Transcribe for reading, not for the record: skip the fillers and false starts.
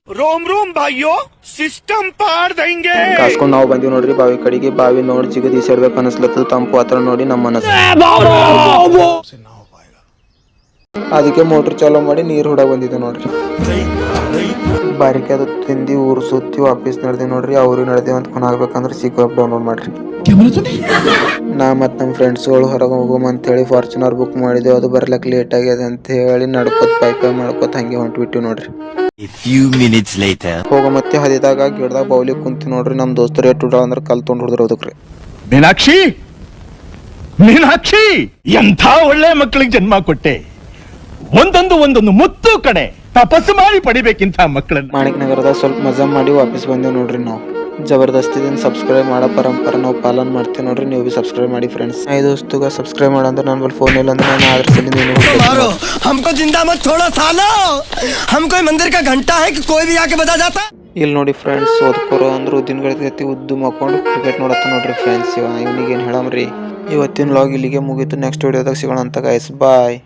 रोम रोम भाइयों ಸಿಸ್ಟಮ್ ಪಾರ್ ದಂಗೆ ಕಾಸ್ಕೊಂಡ್ ನಾವು ಬಂದಿವಿ ನೋಡ್ರಿ ಬಾವಿ ಕಡೆಗೆ. ಬಾವಿ ನೋಡಿ ಜಿಗದಿ ಸೇರ್ಬೇಕು ಅನಿಸ್ಲತ್ತದ. ತಂಪು ಹತ್ರ ನೋಡಿ ನಮ್ಮ ಮನಸ್ಸು ಅದಕ್ಕೆ ಮೋಟರ್ ಚಾಲೂ ಮಾಡಿ ನೀರು ಹೊಡ ಬಂದಿದ್ದು ನೋಡ್ರಿ. ಬಾರಿಕೆ ಅದು ತಿಂದಿ ಊರು ಸುತ್ತಿ ವಾಪಸ್ ನಡೆದಿ ನೋಡ್ರಿ. ಅವ್ರಿಗೆ ನಡೆದೇವ್ ಅಂತ ಆಗ್ಬೇಕಂದ್ರೆ ಸಿಕ್ಕ ಡೌನ್ಲೋಡ್ ಮಾಡ್ರಿ. ನಾ ಮತ್ತು ನಮ್ಮ ಫ್ರೆಂಡ್ಸ್ಗಳು ಹೊರಗೆ ಹೋಗೋಮ ಅಂತ ಹೇಳಿ ಫಾರ್ಚುನರ್ ಬುಕ್ ಮಾಡಿದೆವು. ಅದು ಬರ್ಲಕ್ಕೆ ಲೇಟ್ ಆಗ್ಯದ ಅಂತ ಹೇಳಿ ನಡ್ಕೋತ ಪೈ ಮಾಡ್ಕೋತ ಹಂಗೆ ಹೊಂಟ್ಬಿಟ್ಟಿವಿ ನೋಡ್ರಿ. ಹೋಗೋ ಮತ್ತೆ ಹದಿದಾಗ ಗಿಡದಾಗ ಬೌಲಿ ಕುಂತಿ ನೋಡ್ರಿ. ನಮ್ಮ ದೋಸ್ತರು ಎಷ್ಟು ಅಂದ್ರೆ ಕಲ್ ತೊಗೊಂಡು ಹೊಡೆದ್ರು ಅದಕ್ರಿ. ಮೀನಾಕ್ಷಿ ಮೀನಾಕ್ಷಿ ಎಂಥ ಒಳ್ಳೆ ಮಕ್ಕಳಿಗೆ ಜನ್ಮ ಕೊಟ್ಟೆ. ಒಂದೊಂದು ಮುತ್ತು ಕಡೆ ತಪಸ್ಸು ಮಾಡಿ ಪಡಿಬೇಕಿಂತ ಮಕ್ಕಳನ್ನ. ಮಾಣಿಕ್ ನಗರದಾಗ ಸ್ವಲ್ಪ ಮಜಾ ಮಾಡಿ ವಾಪಸ್ ಬಂದೇವ್ ನೋಡ್ರಿ. ನಾವು ಜಬರ್ದಸ್ತಿದಿಂದ ಸಬ್ಸ್ಕ್ರೈಬ್ ಮಾಡೋ ಪರಂಪರೆ ನಾವು ಪಾಲನ್ ಮಾಡ್ತೀವಿ ನೋಡ್ರಿ. ನೀವು ಬಿ ಸಬ್ಸ್ಕ್ರೈಬ್ ಮಾಡಿ ಫ್ರೆಂಡ್ಸ್. ದೋಸ್ತುಗ ಸಬ್ಸ್ಕ್ರೈಬ್ ಮಾಡಂದ್ರೆ ನನ್ನ ಬಳಿ ಫೋನ್ ಇಲ್ಲ ಅಂದ್ರೆ ನಾನು ಆದ್ರೆ हमको जिंदा मत छोड़ो सालो, हम कोई मंदिर का घंटा है कि कोई भी आके बजा जाता. ಇಲ್ಲಿ ನೋಡಿ ಫ್ರೆಂಡ್ಸ್, ಓದ್ಕೋರೋ ಅಂದ್ರೆ ಉದ್ದಿನಗತಿ ಉದ್ದು ಮಾಡ್ಕೊಂಡು ಕ್ರಿಕೆಟ್ ನೋಡತ್ತ ನೋಡ್ರಿ ಫ್ರೆಂಡ್ಸ್. ಇವನಿಗೆ ಏನು ಹೇಳಮ್ರಿ. ಇವತ್ತಿನ ವ್ಲಾಗ್ ಇಲ್ಲಿಗೆ ಮುಗೀತು. ನೆಕ್ಸ್ಟ್ ವಿಡಿಯೋದಾಗ ಸಿಗೋಣ ಅಂತ ಗೈಸ್. ಬಾಯ್.